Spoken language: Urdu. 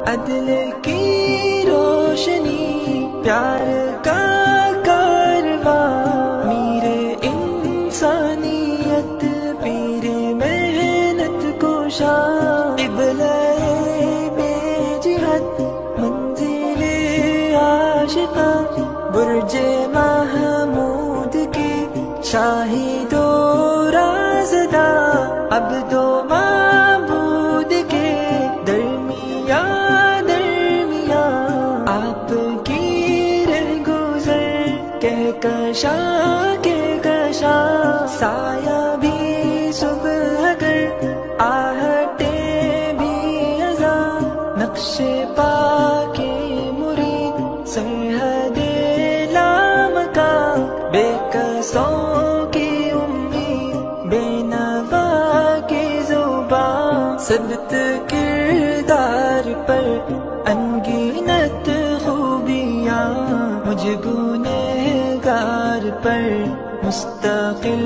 عدل کی روشنی پیار کا کارواں، میرے انسانیت پیر محنت کشا، قبلہ بے جہت منزل عاشقاں، برج محمود کی شاہد و رازداں، عبد و معبود کے درمیان آپ کی رہ گزر کہکشاں کہکشاں، سایہ بھی صبح گر آہٹیں بھی اذاں، نقش پا کے مرید سرحد لامکاں، بے کسوں کی امید بے نوا کی زباں، سبت کردار پر انگنت خوبیاں، مجھ گنہگار پر مستقل